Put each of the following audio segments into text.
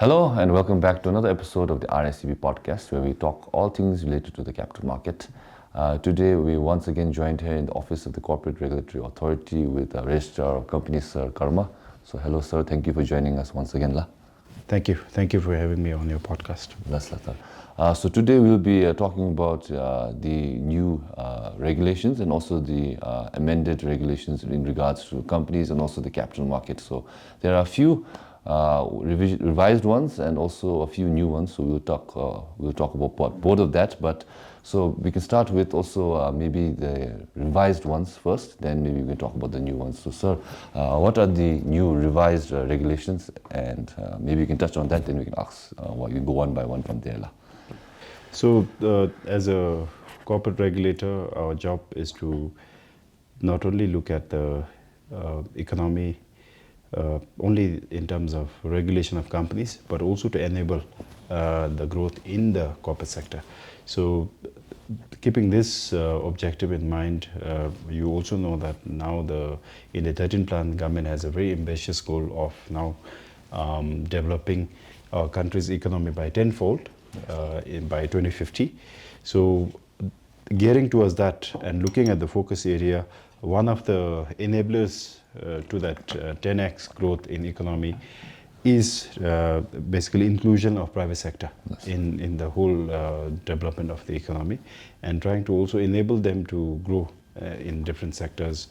Hello and welcome back to another episode of the RSEB podcast where we talk all things related to the capital market. Today we once again joined here in the office of the Corporate Regulatory Authority with Registrar of Companies, Sir Karma. So hello sir, thank you for joining us once again. Thank you for having me on your podcast. So today we'll be talking about the new regulations and also the amended regulations in regards to companies and also the capital market. So there are a few revised ones and also a few new ones. So we'll talk about both of that. But so we can start with also maybe the revised ones first, then maybe we can talk about the new ones. So sir, what are the new revised regulations, and maybe you can touch on that, then we can ask what you go one by one from there. So as a corporate regulator, our job is to not only look at the economy only in terms of regulation of companies, but also to enable the growth in the corporate sector. So keeping this objective in mind, you also know that now in the 13th plan, government has a very ambitious goal of now developing our country's economy by tenfold by 2050. So gearing towards that and looking at the focus area, one of the enablers to that 10x growth in economy is basically inclusion of private sector in the whole development of the economy, and trying to also enable them to grow in different sectors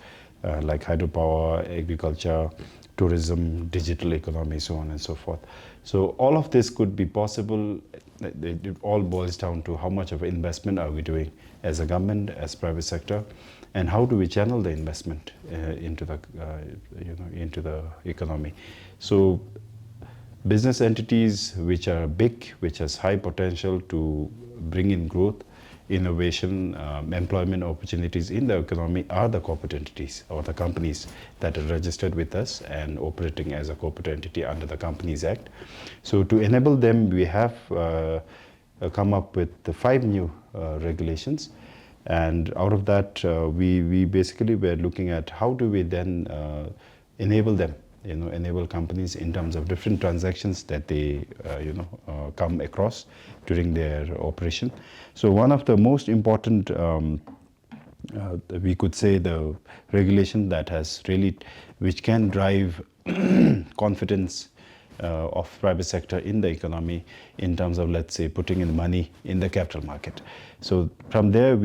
like hydropower, agriculture, tourism, digital economy, so on and so forth. So all of this could be possible. It all boils down to how much of investment are we doing as a government, as private sector, and how do we channel the investment into the economy. So business entities which are big, which has high potential to bring in growth, innovation, employment opportunities in the economy are the corporate entities or the companies that are registered with us and operating as a corporate entity under the Companies Act. So to enable them, we have come up with the 5 new regulations, and out of that we basically were looking at how do we then enable them, enable companies in terms of different transactions that they come across during their operation. So one of the most important, we could say, the regulation that has really, which can drive confidence of private sector in the economy in terms of, let's say, putting in money in the capital market. So from there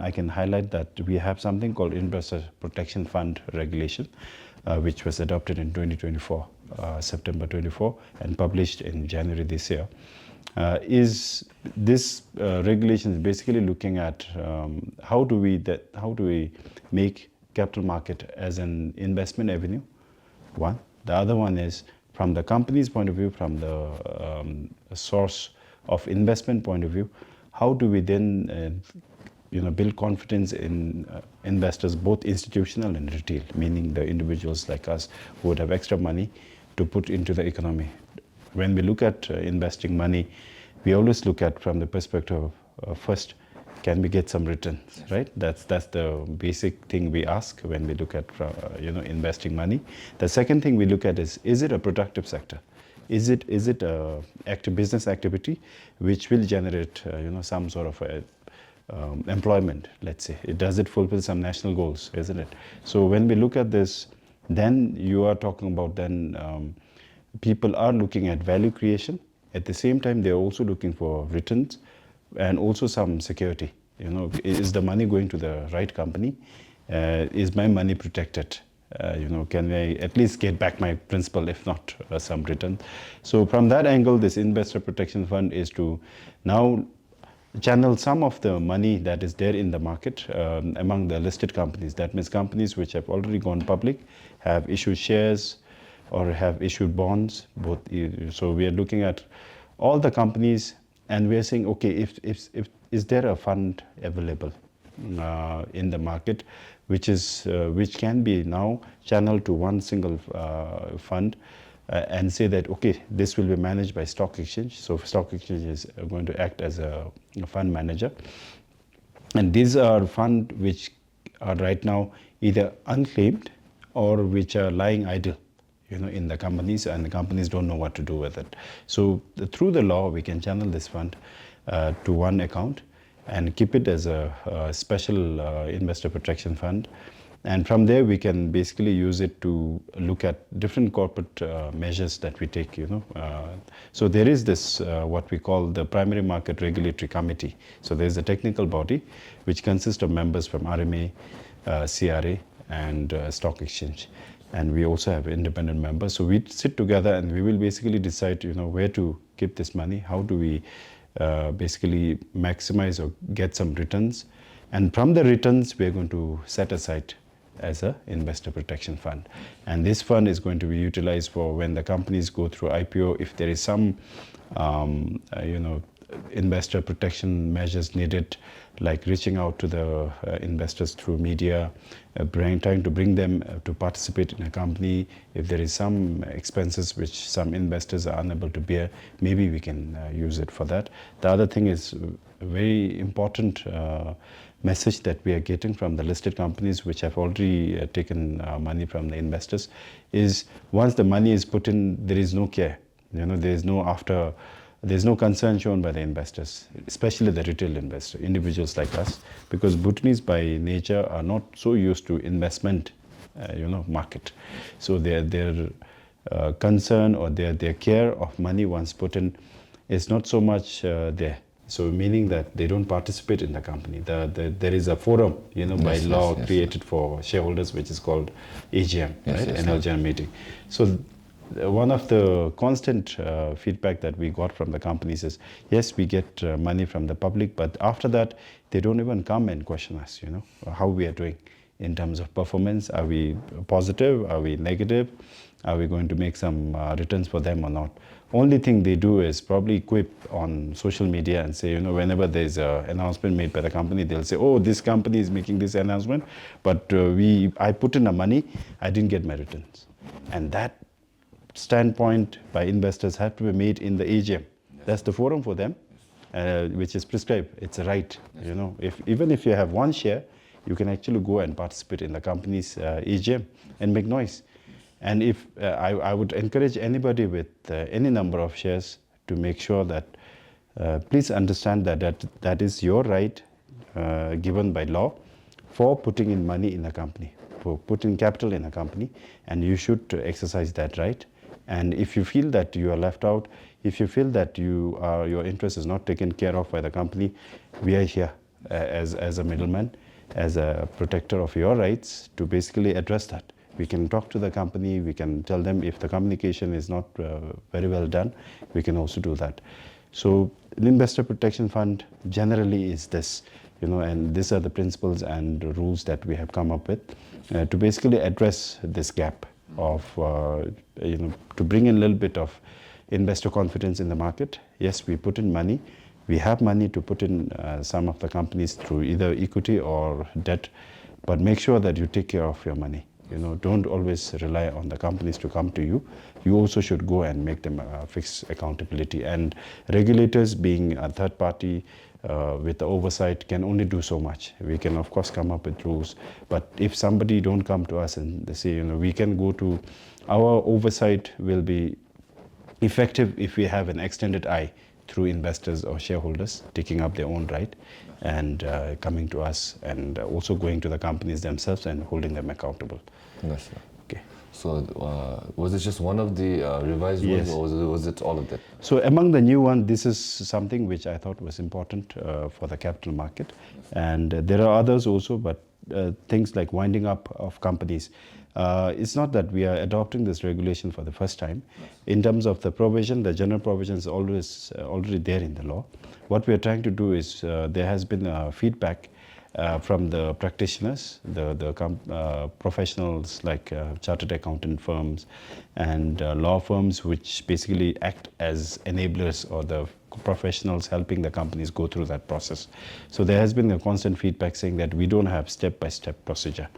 I can highlight that we have something called Investor Protection Fund regulation, which was adopted in 2024, September 24, and published in January this year. Is this regulation is basically looking at how do we make capital market as an investment avenue? One. The other one is from the company's point of view, from the source of investment point of view, how do we then build confidence in investors, both institutional and retail, meaning the individuals like us who would have extra money to put into the economy. When we look at investing money, we always look at from the perspective of first, can we get some returns, right? That's the basic thing we ask when we look at investing money. The second thing we look at is it a productive sector? Is it a business activity which will generate some sort of employment, let's say? Does it fulfill some national goals, isn't it? So when we look at this, then you are talking about people are looking at value creation. At the same time, they're also looking for returns and also some security. Is the money going to the right company? Is my money protected? Can I at least get back my principal, if not some return? So from that angle, this Investor Protection Fund is to now channel some of the money that is there in the market among the listed companies. That means companies which have already gone public, have issued shares or have issued bonds, both. So we are looking at all the companies and we are saying, okay, if is there a fund available in the market which can be now channeled to one single fund and say that, okay, this will be managed by stock exchange. So stock exchange is going to act as a fund manager. And these are funds which are right now either unclaimed or which are lying idle, in the companies, and the companies don't know what to do with it. So through the law, we can channel this fund to one account and keep it as a special investor protection fund. And from there, we can basically use it to look at different corporate measures that we take, So there is this, what we call the Primary Market Regulatory Committee. So there's a technical body which consists of members from RMA, CRA, and Stock Exchange. And we also have independent members. So we sit together and we will basically decide, where to keep this money, how do we basically maximize or get some returns. And from the returns, we're going to set aside as a investor protection fund. And this fund is going to be utilized for when the companies go through IPO, if there is some, investor protection measures needed, like reaching out to the investors through media, trying to bring them to participate in a company. If there is some expenses which some investors are unable to bear, maybe we can use it for that. The other thing is a very important message that we are getting from the listed companies which have already taken money from the investors is, once the money is put in, there is no care. There's no concern shown by the investors, especially the retail investor, individuals like us, because Bhutanese by nature are not so used to investment, market. So their concern or their care of money once put in is not so much there. So meaning that they don't participate in the company. There is a forum, by law created for shareholders, which is called AGM, annual general meeting. So one of the constant feedback that we got from the companies is, yes, we get money from the public, but after that, they don't even come and question us, how we are doing in terms of performance. Are we positive? Are we negative? Are we going to make some returns for them or not? Only thing they do is probably quip on social media and say, whenever there's an announcement made by the company, they'll say, oh, this company is making this announcement, but I put in the money, I didn't get my returns. And that standpoint by investors have to be made in the AGM. That's the forum for them, which is prescribed. It's a right. Even if you have one share, you can actually go and participate in the company's AGM and make noise. And if I would encourage anybody with any number of shares to make sure that please understand that is your right given by law for putting in money in a company, for putting capital in a company, and you should exercise that right. And if you feel that you are left out, if you feel that your interest is not taken care of by the company, we are here as a middleman, as a protector of your rights to basically address that. We can talk to the company, we can tell them if the communication is not very well done, we can also do that. So the investor protection fund generally is this, and these are the principles and rules that we have come up with to basically address this gap of, to bring in a little bit of investor confidence in the market. Yes, we put in money. We have money to put in some of the companies through either equity or debt, but make sure that you take care of your money. Don't always rely on the companies to come to you. You also should go and make them fix accountability. And regulators, being a third party with the oversight, can only do so much. We can, of course, come up with rules. But if somebody don't come to us and they say, we can go to, our oversight will be effective if we have an extended eye through investors or shareholders taking up their own right and coming to us, and also going to the companies themselves and holding them accountable. Yes, sir. Okay. So was it just one of the revised ones, or was it all of them? So among the new one, this is something which I thought was important for the capital market. And there are others also, but things like winding up of companies. It's not that we are adopting this regulation for the first time. In terms of the provision, the general provision is always already there in the law. What we are trying to do is there has been feedback from the practitioners, the professionals like chartered accountant firms and law firms, which basically act as enablers or the professionals helping the companies go through that process. So there has been a constant feedback saying that we don't have step-by-step procedure.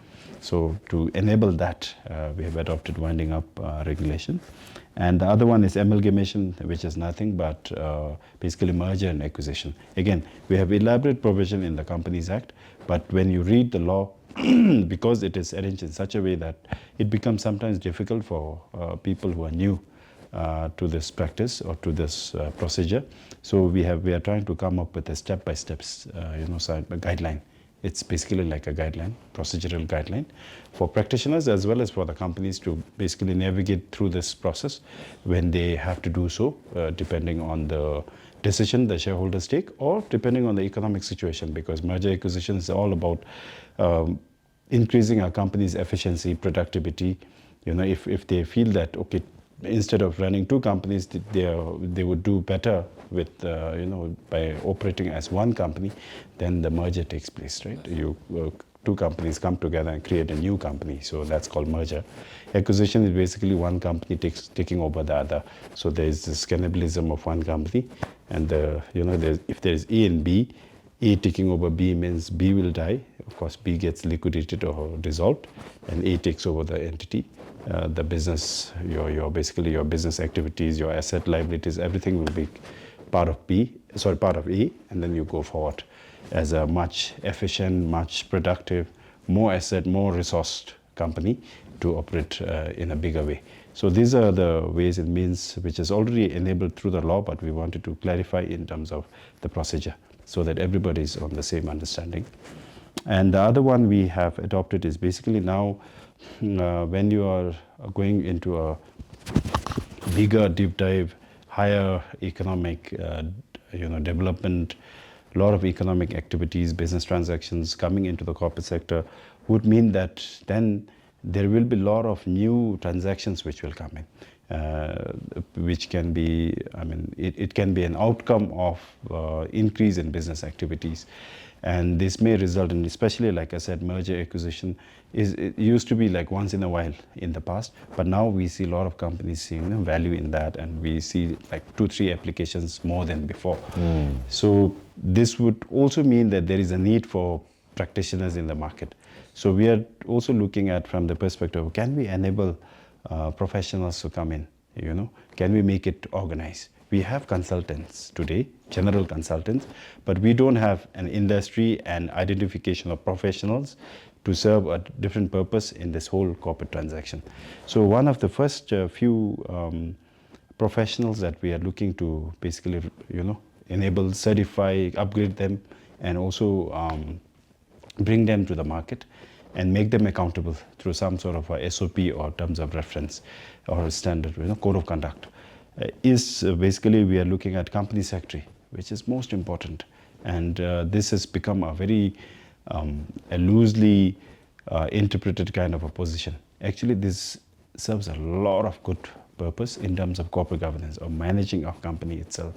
So to enable that, we have adopted winding up regulation. And the other one is amalgamation, which is nothing but basically merger and acquisition. Again, we have elaborate provision in the Companies Act, but when you read the law, because it is arranged in such a way that it becomes sometimes difficult for people who are new to this practice or to this procedure. So we are trying to come up with a step-by-step guideline. It's basically like a guideline, procedural guideline for practitioners as well as for the companies to basically navigate through this process when they have to do so, depending on the decision the shareholders take or depending on the economic situation, because merger acquisition is all about increasing our company's efficiency, productivity. If they feel that, okay, instead of running two companies, they would do better with, by operating as one company, then the merger takes place, right? Two companies come together and create a new company. So that's called merger. Acquisition is basically one company taking over the other. So there's this cannibalism of one company. And, if there's A and B, A taking over B means B will die. Of course, B gets liquidated or dissolved, and A takes over the entity. The business, your business activities, your asset liabilities, everything will be part of A, and then you go forward as a much efficient, much productive, more asset, more resourced company to operate in a bigger way. So these are the ways and means which is already enabled through the law, but we wanted to clarify in terms of the procedure so that everybody is on the same understanding. And the other one we have adopted is basically now when you are going into a bigger deep dive, higher economic development, a lot of economic activities, business transactions coming into the corporate sector would mean that then there will be a lot of new transactions which will come in, which can be, it can be an outcome of increase in business activities. And this may result in, especially like I said, merger acquisition it used to be like once in a while in the past, but now we see a lot of companies seeing value in that, and we see like 2-3 applications more than before. So this would also mean that there is a need for practitioners in the market. So we are also looking at from the perspective of, can we enable professionals to come in? Can we make it organized? We have consultants today, general consultants, but we don't have an industry and identification of professionals to serve a different purpose in this whole corporate transaction. So one of the first few professionals that we are looking to basically, enable, certify, upgrade them, and also bring them to the market and make them accountable through some sort of a SOP or terms of reference or standard, code of conduct. Is basically we are looking at company secretary, which is most important. And this has become a very a loosely interpreted kind of a position. Actually, this serves a lot of good purpose in terms of corporate governance or managing a company itself.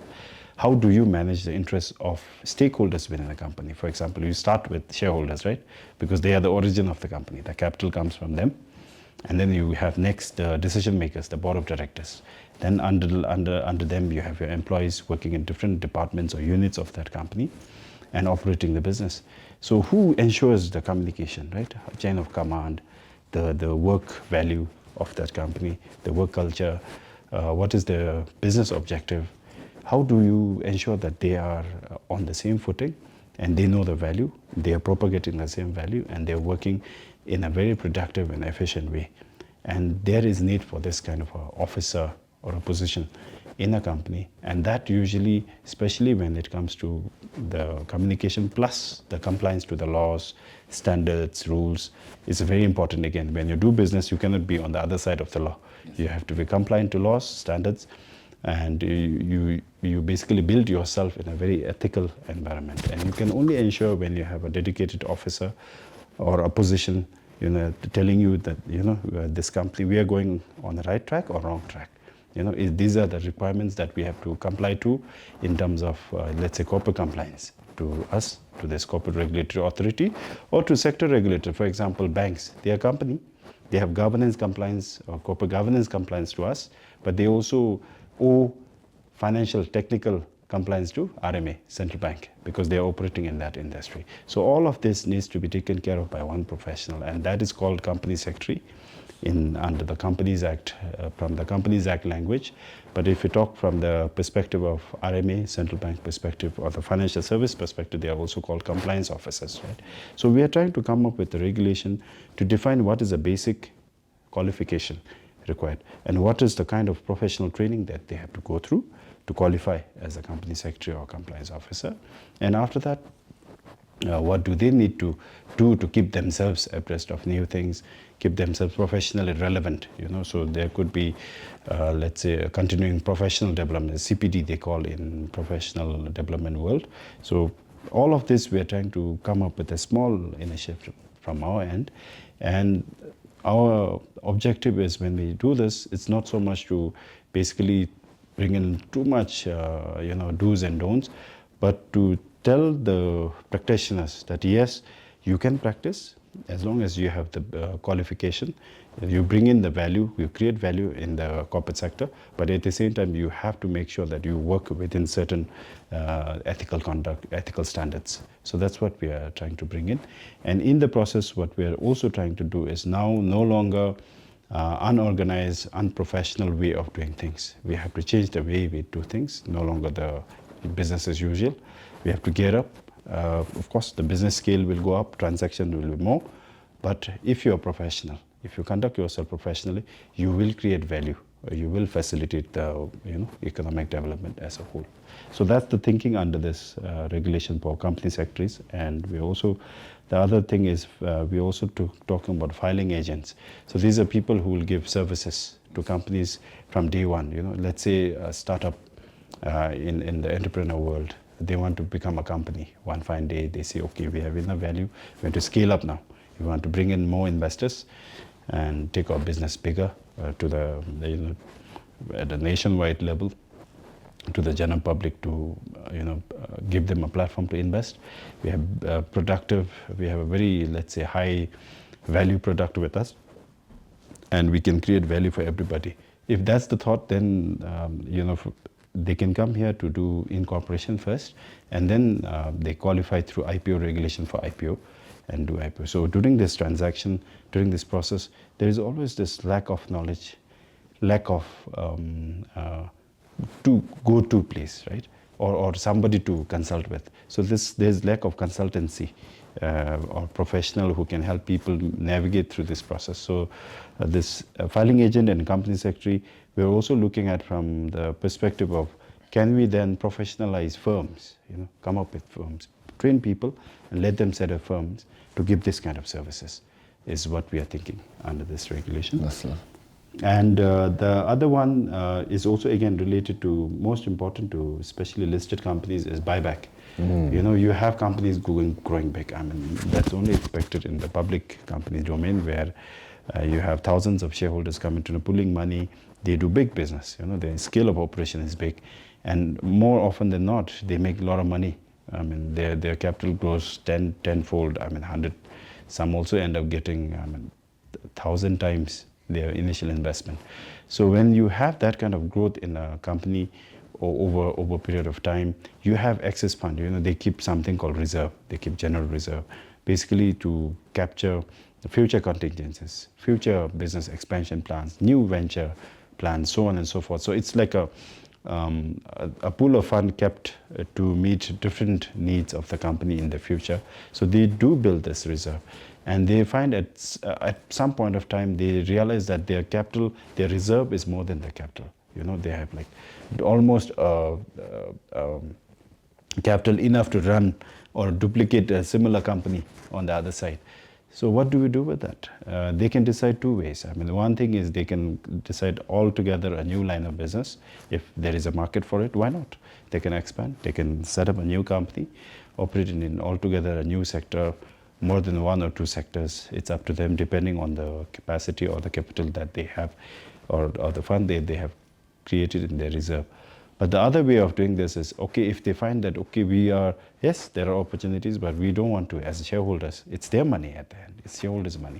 How do you manage the interests of stakeholders within a company? For example, you start with shareholders, right? Because they are the origin of the company. The capital comes from them. And then you have next decision makers, the board of directors. Then under them, you have your employees working in different departments or units of that company and operating the business. So who ensures the communication, right? Chain of command, the work value of that company, the work culture, what is the business objective? How do you ensure that they are on the same footing and they know the value, they are propagating the same value, and they're working in a very productive and efficient way? And there is need for this kind of an officer or a position in a company. And that usually, especially when it comes to the communication plus the compliance to the laws, standards, rules, is very important. Again, when you do business, you cannot be on the other side of the law. Yes. You have to be compliant to laws, standards, and you basically build yourself in a very ethical environment. And you can only ensure when you have a dedicated officer or a position, telling you that, this company, we are going on the right track or wrong track. These are the requirements that we have to comply to in terms of, let's say, corporate compliance to us, to this corporate regulatory authority, or to sector regulator. For example, banks, they are a company, they have governance compliance or corporate governance compliance to us, but they also owe financial, technical compliance to RMA, central bank, because they are operating in that industry. So all of this needs to be taken care of by one professional, and that is called company secretary under the Companies Act, from the Companies Act language. But if you talk from the perspective of RMA, central bank perspective, or the financial service perspective, they are also called compliance officers, right? So we are trying to come up with a regulation to define what is a basic qualification required and what is the kind of professional training that they have to go through to qualify as a company secretary or compliance officer. And after that, what do they need to do to keep themselves abreast of new things, keep themselves professionally relevant, so there could be, let's say, a continuing professional development, CPD they call in professional development world. So all of this we are trying to come up with a small initiative from our end, and our objective is, when we do this, it's not so much to basically bring in too much do's and don'ts, but to tell the practitioners that yes, you can practice as long as you have the qualification. You bring in the value, you create value in the corporate sector, but at the same time you have to make sure that you work within certain ethical conduct, ethical standards. So that's what we are trying to bring in. And in the process, what we are also trying to do is now no longer unorganized, unprofessional way of doing things. We have to change the way we do things, no longer the business as usual. We have to gear up. Of course, the business scale will go up, transaction will be more, but if you're a professional, if you conduct yourself professionally, you will create value. You will facilitate the economic development as a whole. So that's the thinking under this regulation for company secretaries. And we also, the other thing is we also talking about filing agents. So these are people who will give services to companies from day one. Let's say a startup in the entrepreneur world, they want to become a company. One fine day they say, okay, we have enough value, we want to scale up now. We want to bring in more investors and take our business bigger to the at a nationwide level, to the general public, to give them a platform to invest. We have we have a very, let's say, high value product with us, and we can create value for everybody. If that's the thought, then they can come here to do incorporation first, and then they qualify through IPO regulation for IPO and do IPO. So during this transaction, during this process, there is always this lack of knowledge, lack of to go to place, right? Or somebody to consult with. So there's lack of consultancy or professional who can help people navigate through this process. So this filing agent and company secretary, we're also looking at from the perspective of, can we then professionalize firms, come up with firms, train people and let them set up firms to give this kind of services, is what we are thinking under this regulation. Yes, sir. And the other one is also again related to, most important to especially listed companies, is buyback. You have companies growing big. I mean, that's only expected in the public company domain, where you have thousands of shareholders coming to pulling money. They do big business. The scale of operation is big, and more often than not, they make a lot of money. I mean, their capital grows tenfold. I mean, 100. Some also end up getting 1,000 times their initial investment. So when you have that kind of growth in a company or over a period of time, you have excess fund. They keep something called reserve. They keep general reserve, basically to capture the future contingencies, future business expansion plans, new venture plans, so on and so forth. So it's like a pool of fund kept to meet different needs of the company in the future. So they do build this reserve, and they find at some point of time they realize that their capital, their reserve is more than their capital. They have like almost capital enough to run or duplicate a similar company on the other side. So what do we do with that? They can decide two ways. I mean, one thing is they can decide altogether a new line of business. If there is a market for it, why not? They can expand. They can set up a new company, operate in altogether a new sector, more than one or two sectors. It's up to them, depending on the capacity or the capital that they have, or the fund they have created in their reserve. But the other way of doing this is, okay, if they find that, okay, yes, there are opportunities, but we don't want to, as shareholders, it's their money at the end, it's shareholders' money.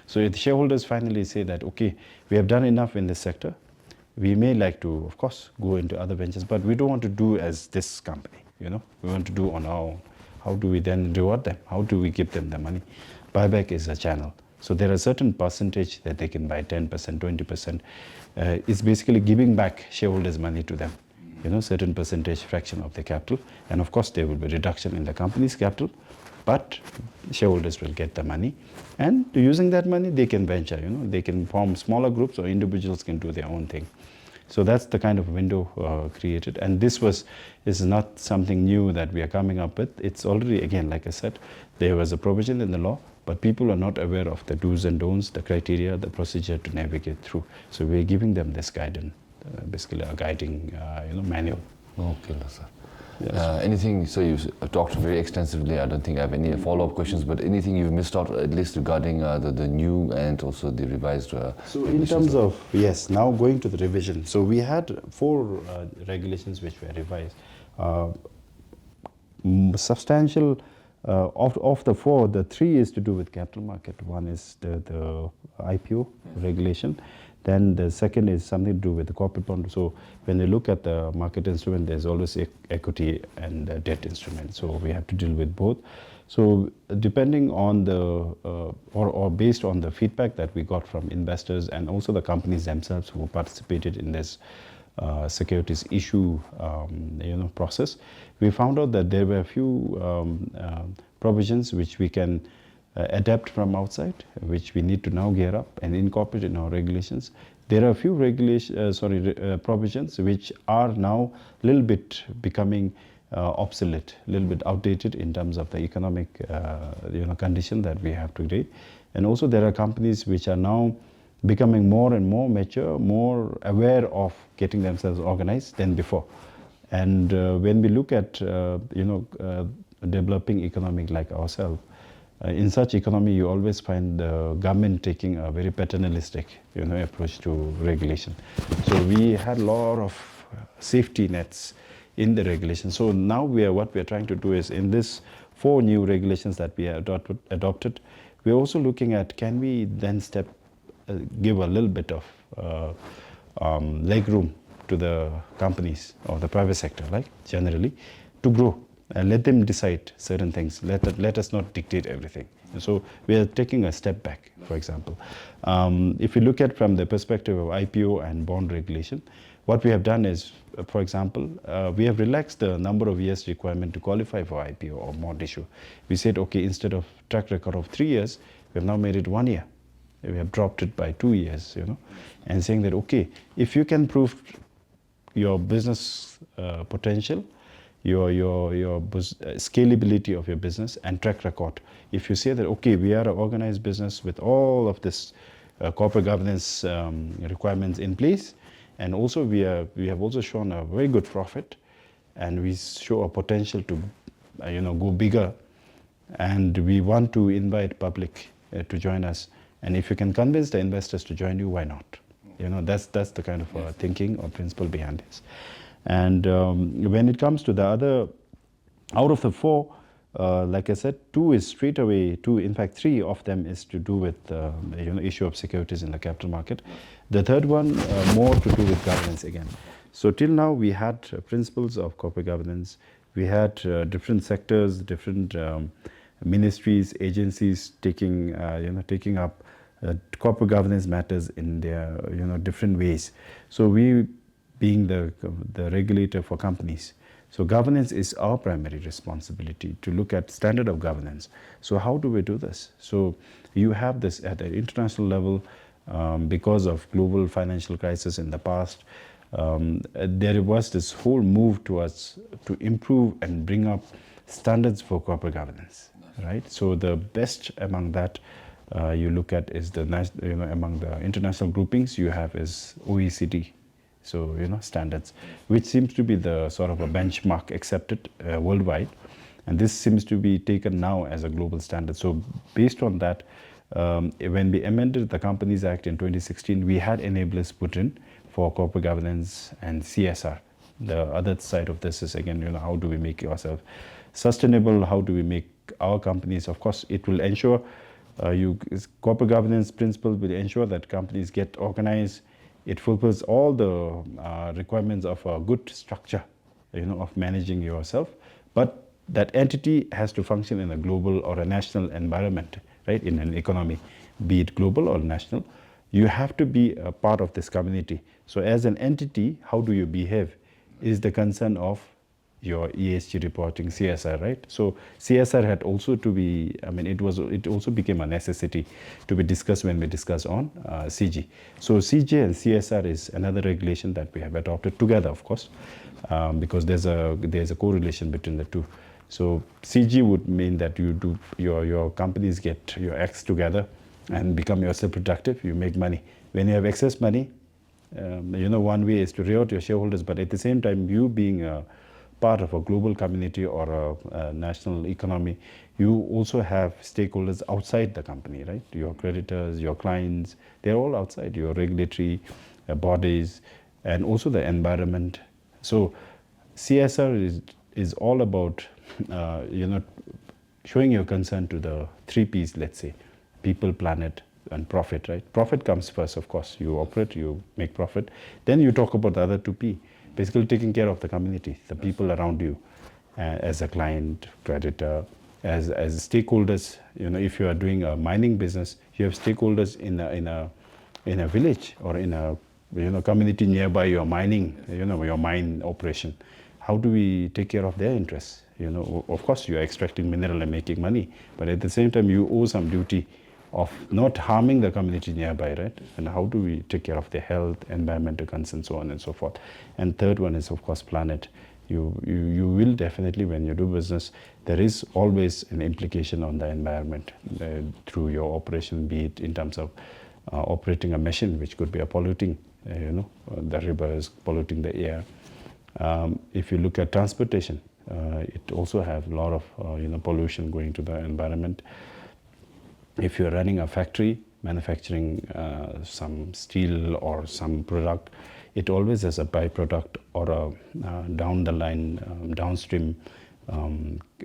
So if the shareholders finally say that, okay, we have done enough in this sector, we may like to, of course, go into other ventures, but we don't want to do as this company, you know. We want to do on our own. How do we then reward them? How do we give them the money? Buyback is a channel. So there are certain percentage that they can buy, 10%, 20%. It's basically giving back shareholders' money to them, you know, certain percentage fraction of the capital. And of course, there will be reduction in the company's capital, but shareholders will get the money. And using that money, they can venture, you know, they can form smaller groups, or individuals can do their own thing. So that's the kind of window created. And this is not something new that we are coming up with. It's already, again, like I said, there was a provision in the law, but people are not aware of the do's and don'ts, the criteria, the procedure to navigate through. So we're giving them this guidance, basically a guiding manual. Okay, sir. Yes. Anything, so you've talked very extensively. I don't think I have any follow-up questions, but anything you've missed out, at least regarding the new and also the revised So in terms of, yes, now going to the revision. So we had 4 regulations which were revised. Substantial, of the 4, the 3 is to do with capital market. One is the IPO regulation. Then the second is something to do with the corporate bond. So when you look at the market instrument, there's always equity and debt instrument. So we have to deal with both. So depending on the, or based on the feedback that we got from investors and also the companies themselves who participated in this securities issue process, we found out that there were a few provisions which we can adapt from outside, which we need to now gear up and incorporate in our regulations. There are a few provisions which are now a little bit becoming obsolete, a little bit outdated in terms of the economic condition that we have today. And also there are companies which are now becoming more and more mature, more aware of getting themselves organized than before. And when we look at developing economy like ourselves, in such economy, you always find the government taking a very paternalistic, approach to regulation. So we had a lot of safety nets in the regulation. So now what we are trying to do is, in this 4 new regulations that we have adopted, we are also looking at, can we then give a little bit of leg room to the companies or the private sector, like generally, to grow. And let them decide certain things. Let us not dictate everything. So we are taking a step back, for example. If you look at from the perspective of IPO and bond regulation, what we have done is, for example, we have relaxed the number of years requirement to qualify for IPO or bond issue. We said, okay, instead of track record of 3 years, we have now made it 1 year. We have dropped it by 2 years, and saying that, okay, if you can prove your business potential, your scalability of your business and track record. If you say that, okay, we are an organized business with all of this corporate governance requirements in place, and also we have also shown a very good profit, and we show a potential to go bigger, and we want to invite public to join us. And if you can convince the investors to join you, why not? That's the kind of thinking or principle behind this. And when it comes to the other, out of the 4, like I said, 2 is straight away, in fact 3 of them is to do with issue of securities in the capital market. The third one, more to do with governance again. So till now we had principles of corporate governance. We had different sectors, different ministries, agencies taking up corporate governance matters in their different ways. So we, being the regulator for companies. So governance is our primary responsibility, to look at standard of governance. So how do we do this? So you have this at an international level, because of global financial crisis in the past, there was this whole move towards to improve and bring up standards for corporate governance, right? So the best among that you look at is among the international groupings you have is OECD. So, standards, which seems to be the sort of a benchmark accepted worldwide. And this seems to be taken now as a global standard. So based on that, when we amended the Companies Act in 2016, we had enablers put in for corporate governance and CSR. The other side of this is, again, how do we make ourselves sustainable? How do we make our companies, of course, it will ensure corporate governance principle will ensure that companies get organized, It fulfills all the requirements of a good structure, of managing yourself. But that entity has to function in a global or a national environment, right? In an economy, be it global or national. You have to be a part of this community. So as an entity, how do you behave is the concern of your ESG reporting, CSR, right? So CSR had also to be, it also became a necessity to be discussed when we discuss on CG. So CG and CSR is another regulation that we have adopted together, of course, because there's a correlation between the two. So CG would mean that you do your companies get your acts together and become yourself productive, you make money. When you have excess money, one way is to reward your shareholders, but at the same time, you being a part of a global community or a national economy, you also have stakeholders outside the company, right? Your creditors, your clients, they're all outside, your regulatory bodies, and also the environment. So CSR is all about, showing your concern to the 3 Ps, let's say, people, planet, and profit, right? Profit comes first, of course. You operate, you make profit. Then you talk about the other 2 P, basically taking care of the community, the people around you, as a client, creditor, as stakeholders. If you are doing a mining business, you have stakeholders in a village or in a community nearby your mining, your mine operation. How do we take care of their interests? Of course, you are extracting mineral and making money, but at the same time, you owe some duty of not harming the community nearby, right? And how do we take care of their health, environmental concerns, so on and so forth. And third one is, of course, planet. You will definitely, when you do business, there is always an implication on the environment through your operation, be it in terms of operating a machine, which could be a polluting, the rivers, polluting the air. If you look at transportation, it also has a lot of pollution going to the environment. If you're running a factory, manufacturing some steel or some product, it always has a byproduct or a down the line, downstream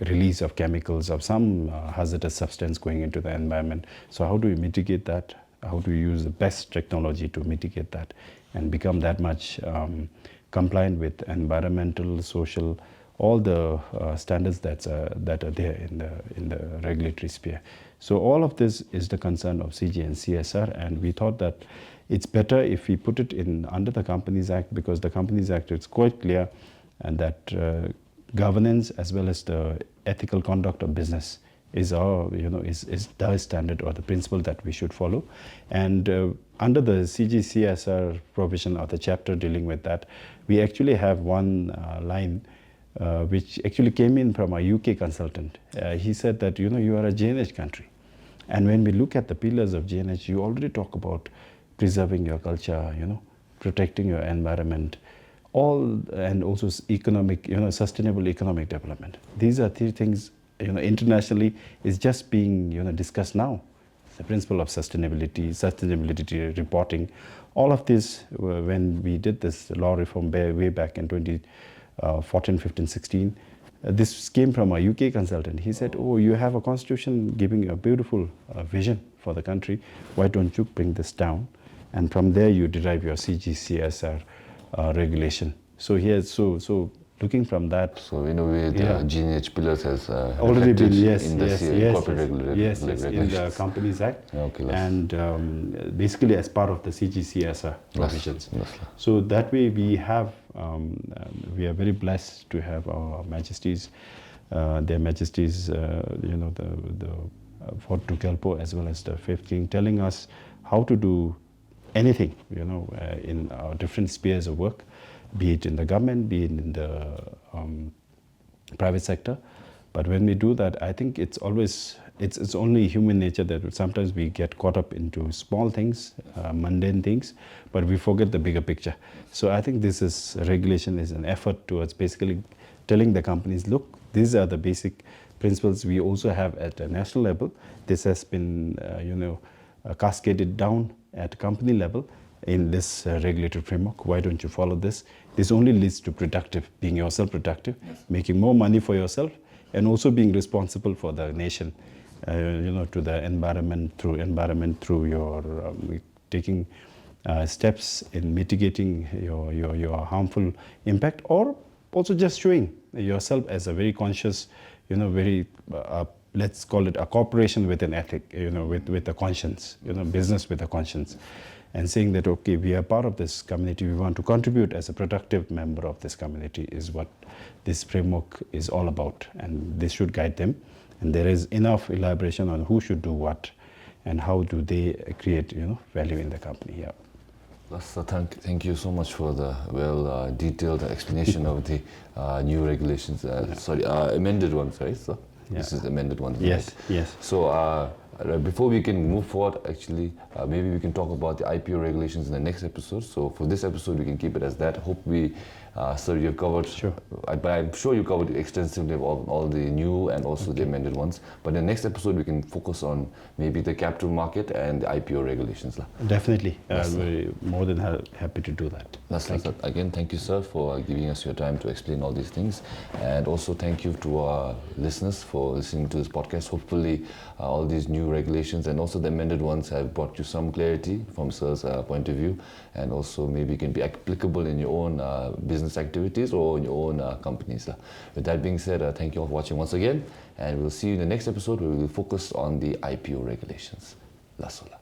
release of chemicals, of some hazardous substance going into the environment. So how do we mitigate that? How do we use the best technology to mitigate that and become that much compliant with environmental, social, all the standards that are there in the regulatory sphere. So all of this is the concern of CG and CSR, and we thought that it's better if we put it in under the Companies Act, because the Companies Act is quite clear, and that governance as well as the ethical conduct of business is the standard or the principle that we should follow. And under the CG CSR provision or the chapter dealing with that, we actually have one line which actually came in from a UK consultant. He said that, you are a JNH country. And when we look at the pillars of JNH, you already talk about preserving your culture, protecting your environment, and also economic, sustainable economic development. These are 3 things, internationally is just being, discussed now. The principle of sustainability reporting, all of this, when we did this law reform way back in 2014, 15, 16, this came from a UK consultant. He said, oh, you have a constitution giving a beautiful vision for the country. Why don't you bring this down? And from there, you derive your CGCSR regulation. So here, so looking from that. So in a way, the GNH pillars has already been in the corporate regulations. In the Companies Act, Okay, and basically as part of the CGCSR provisions. Yes. So that way we have, we are very blessed to have our Majesties, their Majesties, the Fort Dukalpo as well as the Fifth King, telling us how to do anything, in our different spheres of work, be it in the government, be it in the private sector. But when we do that, I think it's always, it's only human nature that sometimes we get caught up into small things, mundane things, but we forget the bigger picture. So I think regulation is an effort towards basically telling the companies, look, these are the basic principles we also have at a national level. This has been, cascaded down at company level in this regulatory framework. Why don't you follow this? This only leads to being yourself productive, making more money for yourself, and also being responsible for the nation, to the environment through your taking steps in mitigating your harmful impact, or also just showing yourself as a very conscious, very let's call it a corporation with an ethic, with a conscience, business with a conscience, and saying that, okay, we are part of this community, we want to contribute as a productive member of this community, is what this framework is all about, and this should guide them. And there is enough elaboration on who should do what and how do they create value in the company. Yeah. So thank you so much for the detailed explanation of the new regulations. Sorry, amended ones, right? So this is amended ones. Yes, right? yes. So before we can move forward, actually, maybe we can talk about the IPO regulations in the next episode. So for this episode, we can keep it as that. Hope we, sir, you've covered. Sure. But I'm sure you covered extensively all the new and also the amended ones. But in the next episode, we can focus on maybe the capital market and the IPO regulations. Definitely. We're more than happy to do that. Again, thank you, sir, for giving us your time to explain all these things. And also thank you to our listeners for listening to this podcast. Hopefully, all these new regulations and also the amended ones have brought you some clarity from sir's point of view, and also maybe can be applicable in your own business activities or in your own companies. With that being said, thank you all for watching once again, and we'll see you in the next episode where we will focus on the IPO regulations. La Sola.